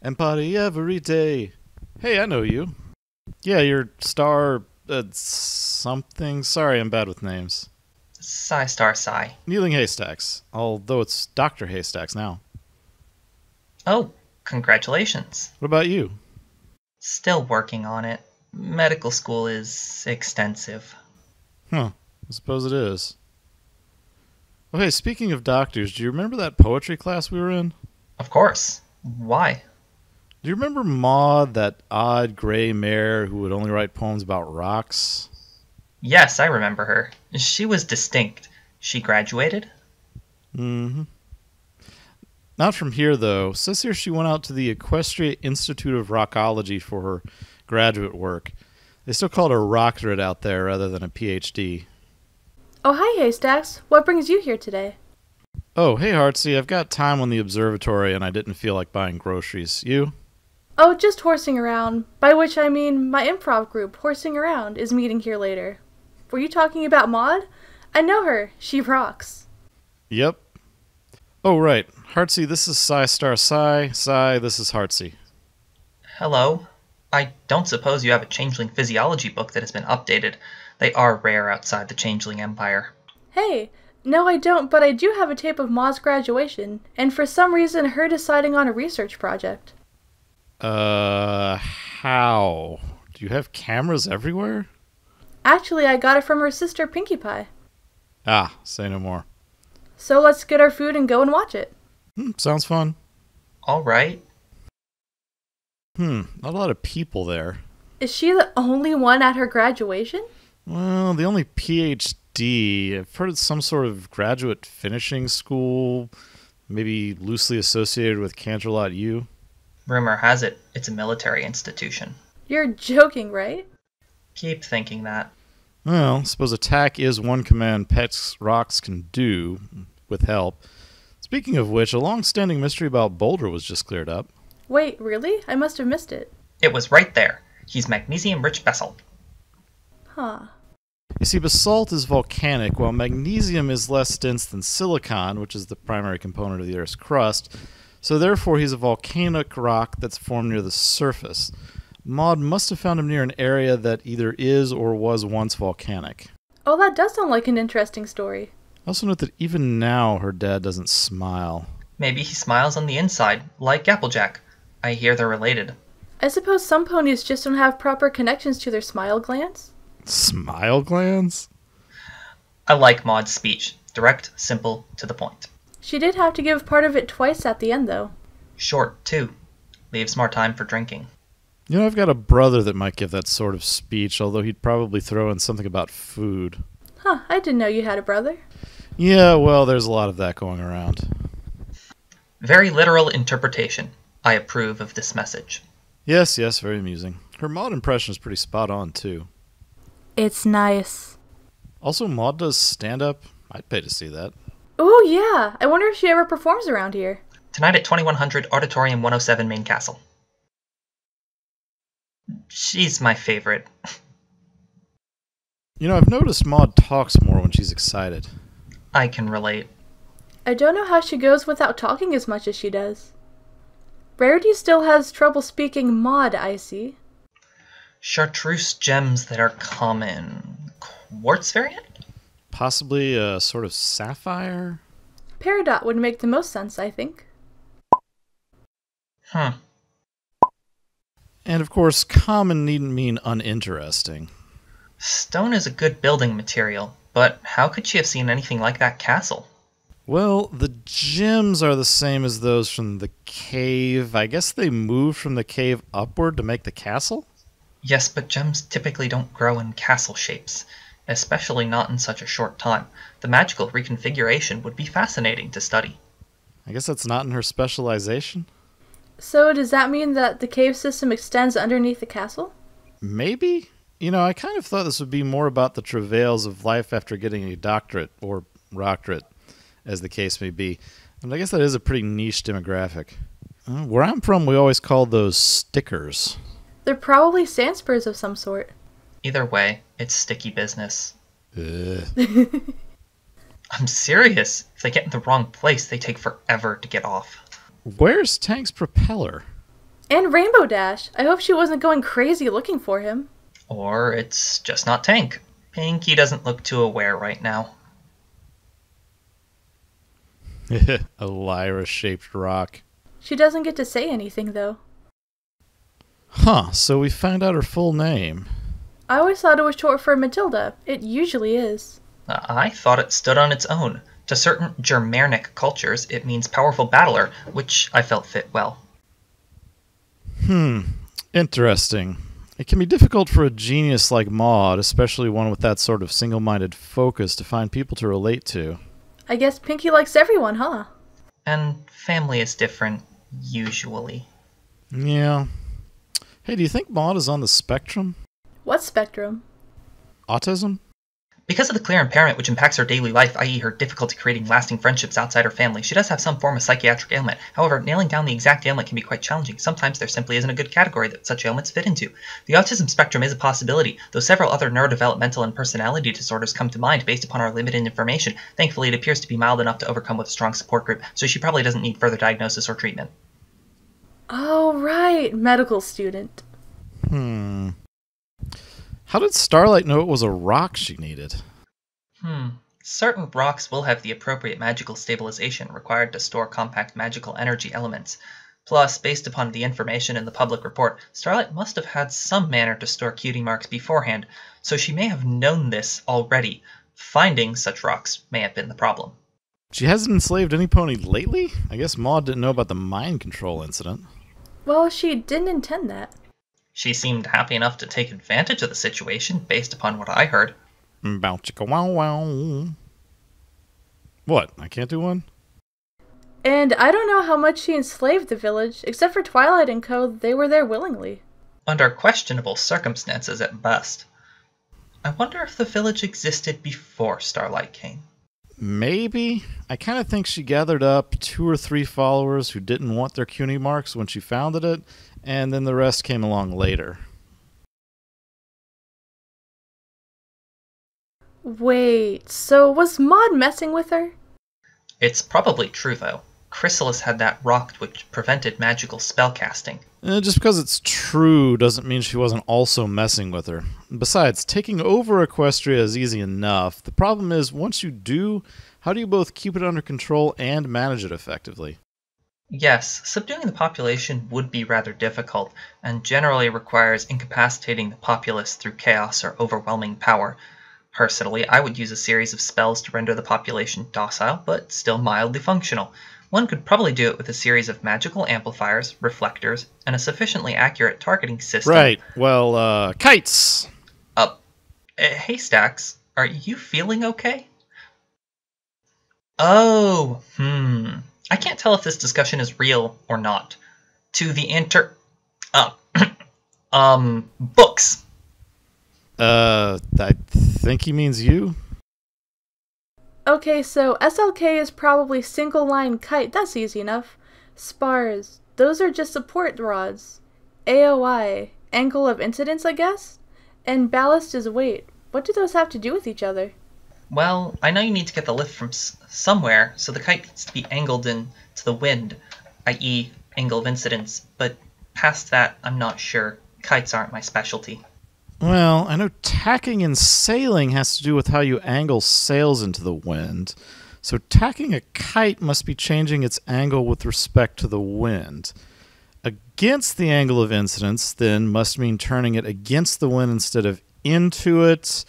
And party every day. Hey, I know you. Yeah, you're Star... something. Sorry, I'm bad with names. PsiStarPsi. Kneeling Haystacks. Although it's Dr. Haystacks now. Oh, congratulations. What about you? Still working on it. Medical school is extensive. Huh. I suppose it is. Oh, hey, speaking of doctors, do you remember that poetry class we were in? Of course. Why? Do you remember Maud, that odd gray mare who would only write poems about rocks? Yes, I remember her. She was distinct. She graduated? Mm-hmm. Not from here, though. Says here she went out to the Equestria Institute of Rockology for her graduate work. They still call it a doctorate out there rather than a PhD. Oh, hi, Haystacks. What brings you here today? Oh, hey, Heartsy. I've got time on the observatory and I didn't feel like buying groceries. You? Oh, just horsing around. By which I mean my improv group, Horsing Around, is meeting here later. Were you talking about Maud? I know her. She rocks. Yep. Oh, right. Heartsy, this is PsiStarPsi. Psi, this is Heartsy. Hello. I don't suppose you have a changeling physiology book that has been updated. They are rare outside the changeling empire. Hey, no I don't, but I do have a tape of Maud's graduation, and for some reason her deciding on a research project. How? Do you have cameras everywhere? Actually, I got it from her sister Pinkie Pie. Ah, say no more. So let's get our food and go and watch it. Sounds fun. All right. Not a lot of people there. Is she the only one at her graduation? Well, the only PhD. I've heard it's some sort of graduate finishing school, maybe loosely associated with Canterlot U. Rumor has it, it's a military institution. You're joking, right? Keep thinking that. Well, I suppose attack is one command pets rocks can do, with help. Speaking of which, a long-standing mystery about Boulder was just cleared up. Wait, really? I must have missed it. It was right there. He's magnesium-rich basalt. Huh. You see, basalt is volcanic, while magnesium is less dense than silicon, which is the primary component of the Earth's crust. So therefore, he's a volcanic rock that's formed near the surface. Maud must have found him near an area that either is or was once volcanic. Oh, that does sound like an interesting story. Also note that even now, her dad doesn't smile. Maybe he smiles on the inside, like Applejack. I hear they're related. I suppose some ponies just don't have proper connections to their smile glands. Smile glands? I like Maud's speech. Direct, simple, to the point. She did have to give part of it twice at the end, though. Short, too. Leaves more time for drinking. You know, I've got a brother that might give that sort of speech, although he'd probably throw in something about food. Huh, I didn't know you had a brother. Yeah, well, there's a lot of that going around. Very literal interpretation. I approve of this message. Yes, very amusing. Her Maud impression is pretty spot on, too. It's nice. Also, Maud does stand-up. I'd pay to see that. Oh, yeah. I wonder if she ever performs around here. Tonight at 2100 Auditorium 107 Main Castle. She's my favorite. You know, I've noticed Maud talks more when she's excited. I can relate. I don't know how she goes without talking as much as she does. Rarity still has trouble speaking Maud, I see. Chartreuse gems that are common. Quartz variant? Possibly a sort of sapphire? Peridot would make the most sense, I think. And of course, common needn't mean uninteresting. Stone is a good building material, but how could she have seen anything like that castle? Well, the gems are the same as those from the cave. I guess they moved from the cave upward to make the castle? Yes, but gems typically don't grow in castle shapes, especially not in such a short time. The magical reconfiguration would be fascinating to study. I guess that's not in her specialization? So does that mean that the cave system extends underneath the castle? Maybe? You know, I kind of thought this would be more about the travails of life after getting a doctorate, or doctorate, as the case may be. And I guess that is a pretty niche demographic. Where I'm from, we always call those stickers. They're probably sandspurs of some sort. Either way, it's sticky business. Ugh. I'm serious. If they get in the wrong place, they take forever to get off. Where's Tank's propeller? And Rainbow Dash. I hope she wasn't going crazy looking for him. Or it's just not Tank. Pinky doesn't look too aware right now. A lyra-shaped rock. She doesn't get to say anything, though. Huh, so we found out her full name. I always thought it was short for Matilda. It usually is. I thought it stood on its own. To certain Germanic cultures, it means powerful battler, which I felt fit well. Interesting. It can be difficult for a genius like Maud, especially one with that sort of single-minded focus, to find people to relate to. I guess Pinky likes everyone, huh? And family is different, usually. Yeah. Hey, do you think Maud is on the spectrum? What spectrum? Autism? Because of the clear impairment which impacts her daily life, i.e. her difficulty creating lasting friendships outside her family, she does have some form of psychiatric ailment. However, nailing down the exact ailment can be quite challenging. Sometimes there simply isn't a good category that such ailments fit into. The autism spectrum is a possibility, though several other neurodevelopmental and personality disorders come to mind based upon our limited information. Thankfully, it appears to be mild enough to overcome with a strong support group, so she probably doesn't need further diagnosis or treatment. Oh, right. Medical student. How did Starlight know it was a rock she needed? Certain rocks will have the appropriate magical stabilization required to store compact magical energy elements. Plus, based upon the information in the public report, Starlight must have had some manner to store cutie marks beforehand, so she may have known this already. Finding such rocks may have been the problem. She hasn't enslaved any pony lately? I guess Maud didn't know about the mind control incident. Well, she didn't intend that. She seemed happy enough to take advantage of the situation, based upon what I heard. Bow chicka wow wow. What? I can't do one? And I don't know how much she enslaved the village. Except for Twilight and Co., they were there willingly. Under questionable circumstances at best. I wonder if the village existed before Starlight came. Maybe. I kind of think she gathered up 2 or 3 followers who didn't want their cutie marks when she founded it, and then the rest came along later. Wait, so was Maud messing with her? It's probably true, though. Chrysalis had that rock which prevented magical spellcasting. Just because it's true doesn't mean she wasn't also messing with her. Besides, taking over Equestria is easy enough. The problem is, once you do, how do you both keep it under control and manage it effectively? Yes, subduing the population would be rather difficult, and generally requires incapacitating the populace through chaos or overwhelming power. Personally, I would use a series of spells to render the population docile, but still mildly functional. One could probably do it with a series of magical amplifiers, reflectors, and a sufficiently accurate targeting system. Right, well, kites! Haystacks, are you feeling okay? Oh, I can't tell if this discussion is real or not. To the books. I think he means you? Okay, so SLK is probably single line kite. That's easy enough. Spars, those are just support rods. AOI, angle of incidence, I guess? And ballast is weight. What do those have to do with each other? Well, I know you need to get the lift from somewhere, so the kite needs to be angled into the wind, i.e. angle of incidence, but past that, I'm not sure. Kites aren't my specialty. Well, I know tacking and sailing has to do with how you angle sails into the wind. So tacking a kite must be changing its angle with respect to the wind. Against the angle of incidence, then, must mean turning it against the wind instead of into it.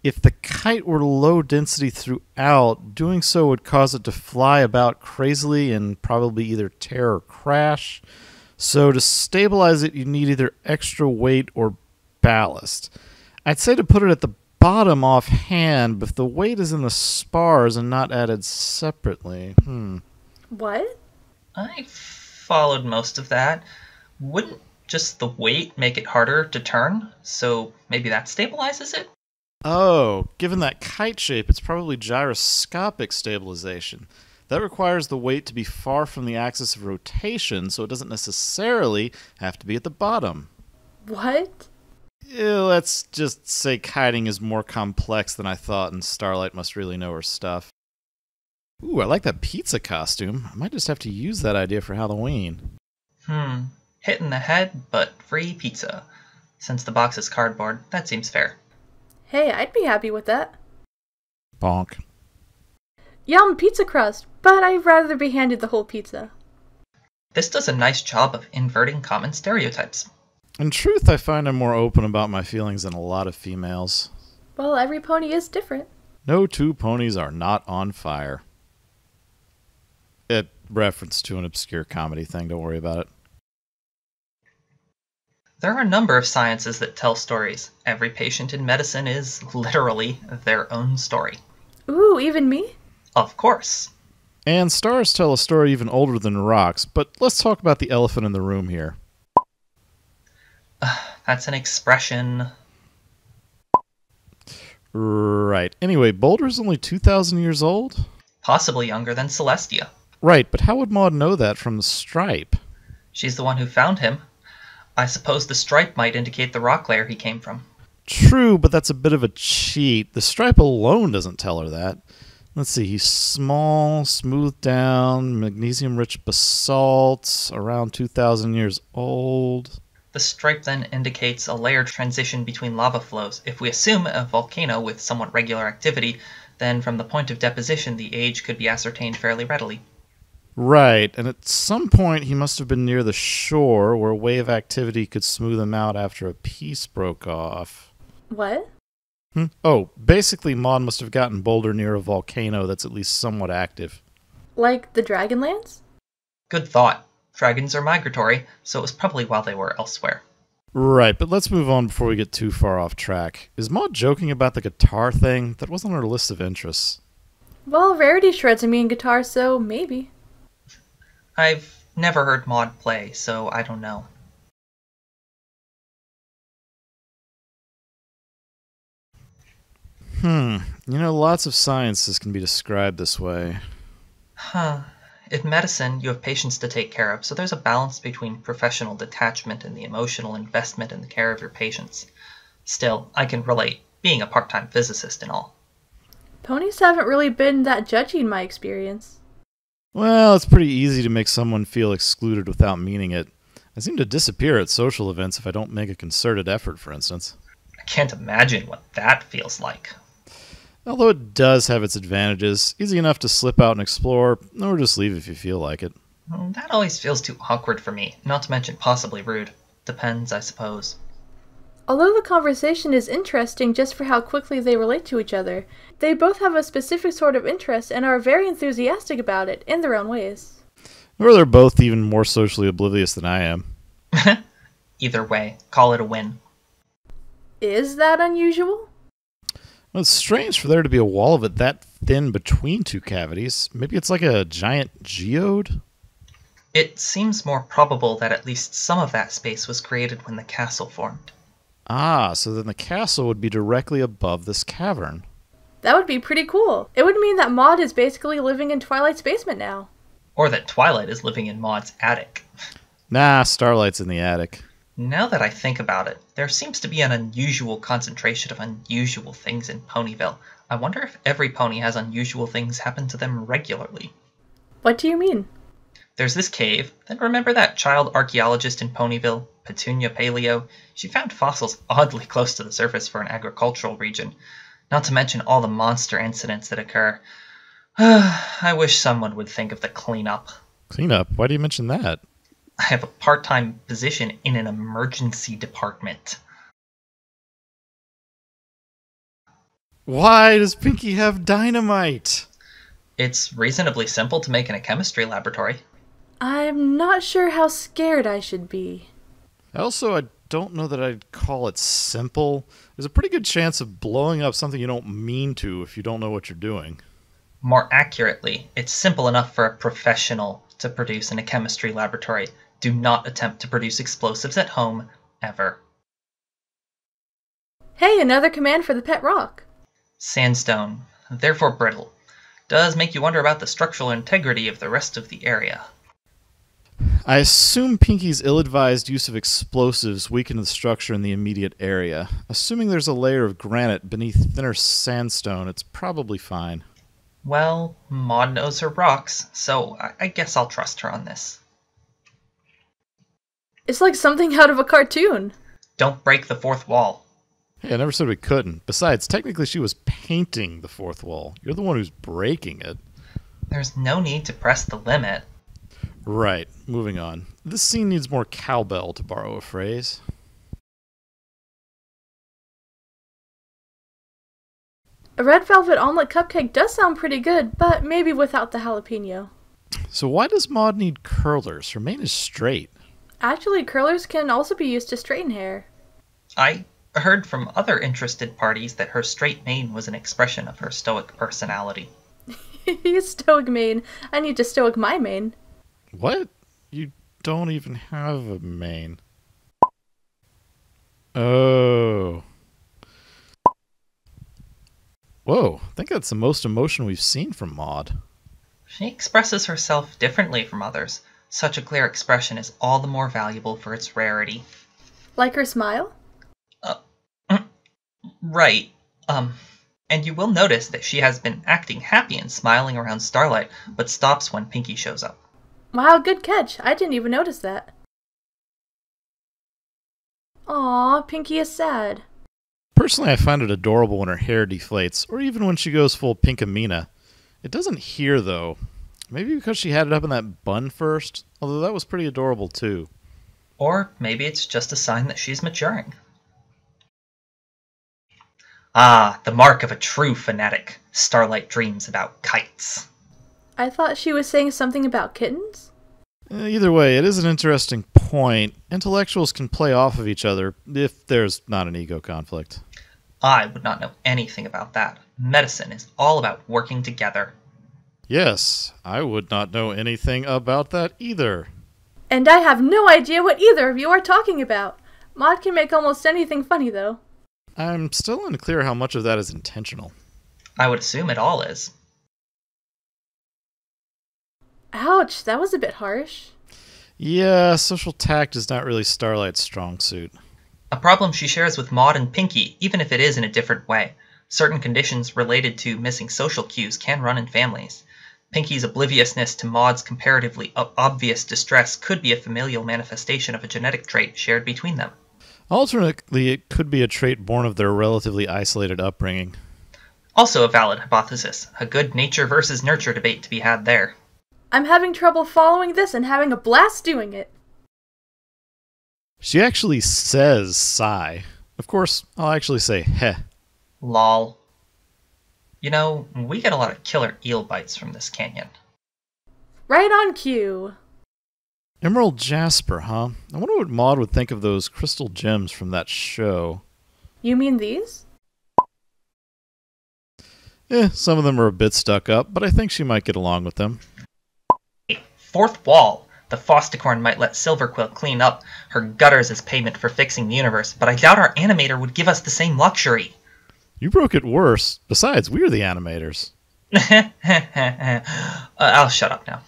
If the kite were low density throughout, doing so would cause it to fly about crazily and probably either tear or crash. So to stabilize it, you need either extra weight or ballast. I'd say to put it at the bottom offhand, but if the weight is in the spars and not added separately. What? I followed most of that. Wouldn't just the weight make it harder to turn? So maybe that stabilizes it? Oh, given that kite shape, it's probably gyroscopic stabilization. That requires the weight to be far from the axis of rotation, so it doesn't necessarily have to be at the bottom. What? Let's just say kiting is more complex than I thought, and Starlight must really know her stuff. Ooh, I like that pizza costume. I might just have to use that idea for Halloween. Hit in the head, but free pizza. Since the box is cardboard, that seems fair. Hey, I'd be happy with that. Bonk. Yum, pizza crust, but I'd rather be handed the whole pizza. This does a nice job of inverting common stereotypes. In truth, I find I'm more open about my feelings than a lot of females. Well, every pony is different. No two ponies are not on fire. It reference to an obscure comedy thing, don't worry about it. There are a number of sciences that tell stories. Every patient in medicine is literally their own story. Ooh, even me? Of course. And stars tell a story even older than rocks, but let's talk about the elephant in the room here. That's an expression. Right. Anyway, Boulder's only 2,000 years old? Possibly younger than Celestia. Right, but how would Maud know that from the stripe? She's the one who found him. I suppose the stripe might indicate the rock layer he came from. True, but that's a bit of a cheat. The stripe alone doesn't tell her that. Let's see, he's small, smoothed down, magnesium-rich basalt, around 2,000 years old. The stripe then indicates a layered transition between lava flows. If we assume a volcano with somewhat regular activity, then from the point of deposition the age could be ascertained fairly readily. Right, and at some point he must have been near the shore where wave activity could smooth him out after a piece broke off. What? Oh, basically Maud must have gotten Boulder near a volcano that's at least somewhat active. Like the Dragonlance? Good thought. Dragons are migratory, so it was probably while they were elsewhere. Right, but let's move on before we get too far off track. Is Maud joking about the guitar thing? That wasn't on her list of interests. Well, Rarity shreds a mean guitar, so maybe. I've never heard Maud play, so I don't know. Lots of sciences can be described this way. In medicine, you have patients to take care of, so there's a balance between professional detachment and the emotional investment in the care of your patients. Still, I can relate, being a part-time physicist and all. Ponies haven't really been that judgy in my experience. Well, it's pretty easy to make someone feel excluded without meaning it. I seem to disappear at social events if I don't make a concerted effort, for instance. I can't imagine what that feels like. Although it does have its advantages, easy enough to slip out and explore, or just leave if you feel like it. That always feels too awkward for me, not to mention possibly rude. Depends, I suppose. Although the conversation is interesting just for how quickly they relate to each other, they both have a specific sort of interest and are very enthusiastic about it, in their own ways. Or they're both even more socially oblivious than I am. Either way, call it a win. Is that unusual? Well, it's strange for there to be a wall of it that thin between two cavities. Maybe it's like a giant geode? It seems more probable that at least some of that space was created when the castle formed. Ah, so then the castle would be directly above this cavern. That would be pretty cool. It would mean that Maud is basically living in Twilight's basement now. Or that Twilight is living in Maud's attic. Nah, Starlight's in the attic. Now that I think about it, there seems to be an unusual concentration of unusual things in Ponyville. I wonder if every pony has unusual things happen to them regularly. What do you mean? There's this cave, then remember that child archaeologist in Ponyville, Petunia Paleo? She found fossils oddly close to the surface for an agricultural region, not to mention all the monster incidents that occur. I wish someone would think of the cleanup. Cleanup? Why do you mention that? I have a part-time position in an emergency department. Why does Pinky have dynamite? It's reasonably simple to make in a chemistry laboratory. I'm not sure how scared I should be. Also, I don't know that I'd call it simple. There's a pretty good chance of blowing up something you don't mean to if you don't know what you're doing. More accurately, it's simple enough for a professional to produce in a chemistry laboratory. Do not attempt to produce explosives at home, ever. Hey, another command for the pet rock. Sandstone, therefore brittle. Does make you wonder about the structural integrity of the rest of the area. I assume Pinky's ill-advised use of explosives weakened the structure in the immediate area. Assuming there's a layer of granite beneath thinner sandstone, it's probably fine. Well, Maud knows her rocks, so I guess I'll trust her on this. It's like something out of a cartoon. Don't break the fourth wall. Hey, I never said we couldn't. Besides, technically she was painting the fourth wall. You're the one who's breaking it. There's no need to press the limit. Right, moving on. This scene needs more cowbell, to borrow a phrase. A red velvet omelet cupcake does sound pretty good, but maybe without the jalapeno. So why does Maud need curlers? Her mane is straight. Actually, curlers can also be used to straighten hair. I heard from other interested parties that her straight mane was an expression of her stoic personality. Stoic mane. I need to stoic my mane. What? You don't even have a mane. Oh. Whoa, I think that's the most emotion we've seen from Maud. She expresses herself differently from others. Such a clear expression is all the more valuable for its rarity. Like her smile? Right. And you will notice that she has been acting happy and smiling around Starlight, but stops when Pinky shows up. Wow, good catch. I didn't even notice that. Aw, Pinky is sad. Personally, I find it adorable when her hair deflates, or even when she goes full Pinkamena. It doesn't here, though. Maybe because she had it up in that bun first, although that was pretty adorable, too. Or maybe it's just a sign that she's maturing. Ah, the mark of a true fanatic. Starlight dreams about kites. I thought she was saying something about kittens? Either way, it is an interesting point. Intellectuals can play off of each other if there's not an ego conflict. I would not know anything about that. Medicine is all about working together. Yes, I would not know anything about that either. And I have no idea what either of you are talking about. Maud can make almost anything funny, though. I'm still unclear how much of that is intentional. I would assume it all is. Ouch, that was a bit harsh. Yeah, social tact is not really Starlight's strong suit. A problem she shares with Maud and Pinky, even if it is in a different way. Certain conditions related to missing social cues can run in families. Pinky's obliviousness to Maud's comparatively obvious distress could be a familial manifestation of a genetic trait shared between them. Alternately, it could be a trait born of their relatively isolated upbringing. Also a valid hypothesis. A good nature versus nurture debate to be had there. I'm having trouble following this and having a blast doing it. She actually says sigh. Of course, I'll actually say heh. Lol. You know, we get a lot of killer eel bites from this canyon. Right on cue. Emerald Jasper, huh? I wonder what Maud would think of those crystal gems from that show. You mean these? Some of them are a bit stuck up, but I think she might get along with them. Fourth wall. The Fosticorn might let Silverquill clean up her gutters as payment for fixing the universe, but I doubt our animator would give us the same luxury. You broke it worse. Besides, we're the animators. I'll shut up now.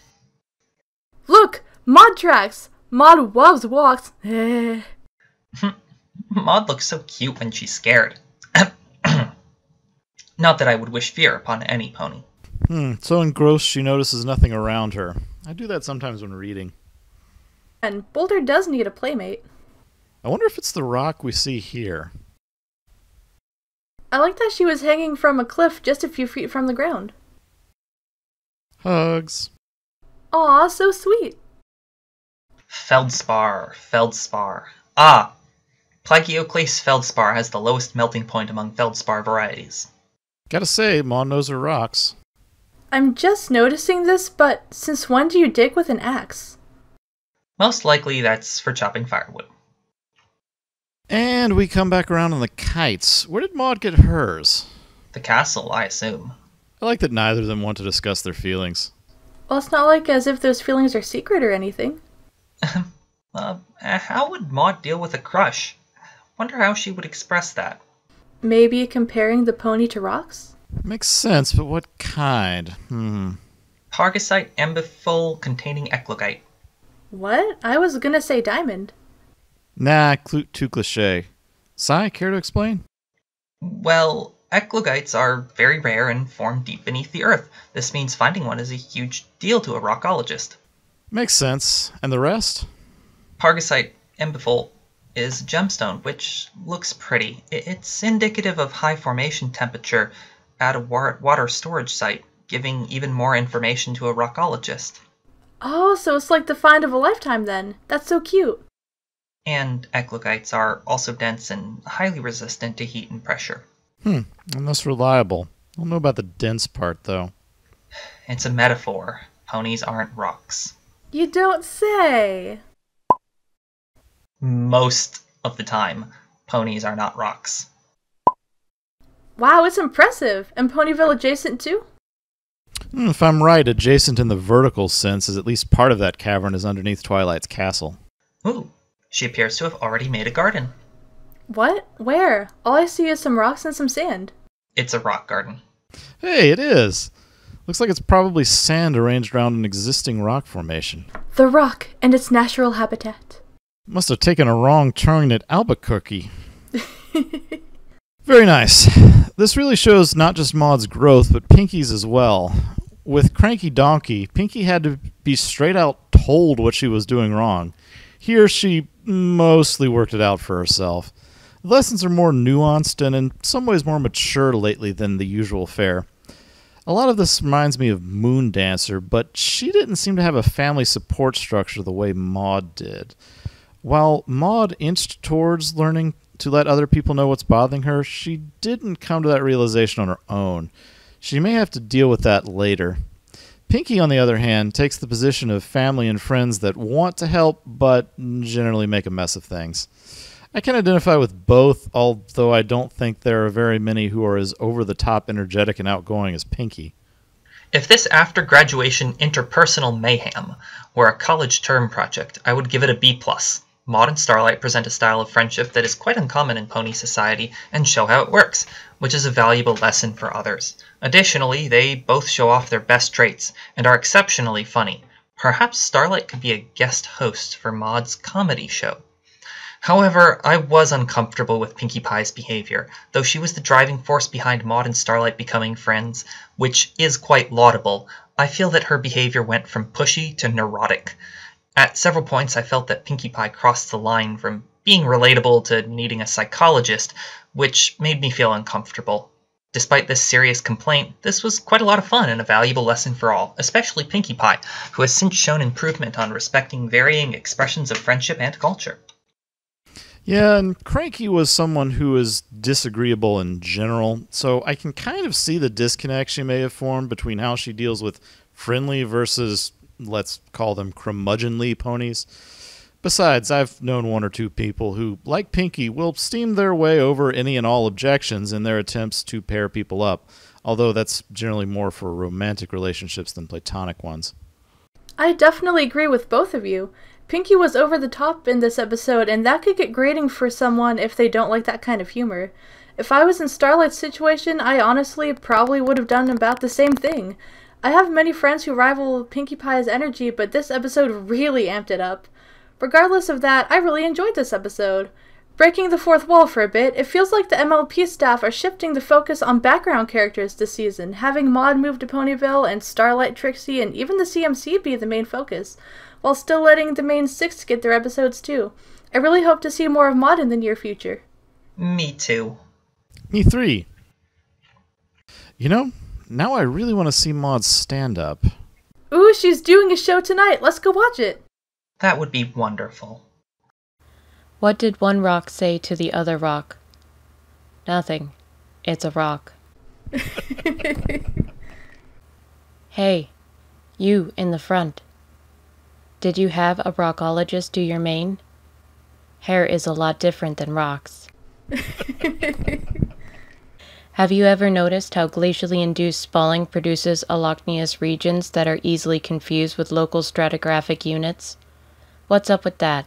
Look! Maud tracks! Maud loves walks. Maud looks so cute when she's scared. Not that I would wish fear upon any pony. So engrossed she notices nothing around her. I do that sometimes when reading. And Boulder does need a playmate. I wonder if it's the rock we see here. I like that she was hanging from a cliff just a few feet from the ground. Hugs. Aw, so sweet. Feldspar. Ah! Plagioclase feldspar has the lowest melting point among feldspar varieties. Gotta say, Maud knows her rocks. I'm just noticing this, but since when do you dig with an axe? Most likely that's for chopping firewood. And we come back around on the kites. Where did Maud get hers? The castle, I assume. I like that neither of them want to discuss their feelings. Well, it's not like as if those feelings are secret or anything. How would Maud deal with a crush? Wonder how she would express that. Maybe comparing the pony to rocks? Makes sense, but what kind? Pargasite ambifol containing eclogite. What? I was gonna say diamond. Nah, too cliché. Sai, care to explain? Well, Eclogites are very rare and form deep beneath the earth. This means finding one is a huge deal to a rockologist. Makes sense. And the rest? Pargasite Embifol is a gemstone, which looks pretty. It's indicative of high formation temperature at a water storage site, giving even more information to a rockologist. Oh, so it's like the find of a lifetime then. That's so cute. And eclogites are also dense and highly resistant to heat and pressure. And less reliable. I don't know about the dense part, though. It's a metaphor. Ponies aren't rocks. You don't say. Most of the time, ponies are not rocks. Wow, it's impressive. And Ponyville adjacent too? If I'm right, adjacent in the vertical sense is at least part of that cavern is underneath Twilight's castle. Ooh, she appears to have already made a garden. What? Where? All I see is some rocks and some sand. It's a rock garden. Hey, it is. Looks like it's probably sand arranged around an existing rock formation. The rock and its natural habitat. Must have taken a wrong turn at Albuquerque. Very nice. This really shows not just Maud's growth, but Pinky's as well. With Cranky Donkey, Pinky had to be straight out told what she was doing wrong. Here, she mostly worked it out for herself. The lessons are more nuanced and in some ways more mature lately than the usual fare. A lot of this reminds me of Moon Dancer, but she didn't seem to have a family support structure the way Maud did. While Maud inched towards learning to let other people know what's bothering her, she didn't come to that realization on her own. She may have to deal with that later. Pinky, on the other hand, takes the position of family and friends that want to help, but generally make a mess of things. I can identify with both, although I don't think there are very many who are as over-the-top energetic and outgoing as Pinky. If this after-graduation interpersonal mayhem were a college term project, I would give it a B+. Maud and Starlight present a style of friendship that is quite uncommon in pony society and show how it works, which is a valuable lesson for others. Additionally, they both show off their best traits and are exceptionally funny. Perhaps Starlight could be a guest host for Maud's comedy show. However, I was uncomfortable with Pinkie Pie's behavior, though she was the driving force behind Maud and Starlight becoming friends, which is quite laudable. I feel that her behavior went from pushy to neurotic. At several points, I felt that Pinkie Pie crossed the line from being relatable to needing a psychologist, which made me feel uncomfortable. Despite this serious complaint, this was quite a lot of fun and a valuable lesson for all, especially Pinkie Pie, who has since shown improvement on respecting varying expressions of friendship and culture. Yeah, and Cranky was someone who is disagreeable in general, so I can kind of see the disconnect she may have formed between how she deals with friendly versus, let's call them curmudgeonly ponies. Besides, I've known one or two people who, like Pinky, will steam their way over any and all objections in their attempts to pair people up, although that's generally more for romantic relationships than platonic ones. I definitely agree with both of you. Pinky was over the top in this episode, and that could get grating for someone if they don't like that kind of humor. If I was in Starlight's situation, I honestly probably would have done about the same thing. I have many friends who rival Pinkie Pie's energy, but this episode really amped it up. Regardless of that, I really enjoyed this episode. Breaking the fourth wall for a bit, it feels like the MLP staff are shifting the focus on background characters this season, having Maud move to Ponyville and Starlight, Trixie, and even the CMC be the main focus, while still letting the main six get their episodes too. I really hope to see more of Maud in the near future. Me too. Me three. You know, now I really want to see Maud stand up. Ooh, she's doing a show tonight. Let's go watch it. That would be wonderful. What did one rock say to the other rock? Nothing. It's a rock. Hey, you in the front. Did you have a rockologist do your mane? Hair is a lot different than rocks. Have you ever noticed how glacially induced spalling produces allochnious regions that are easily confused with local stratigraphic units? What's up with that?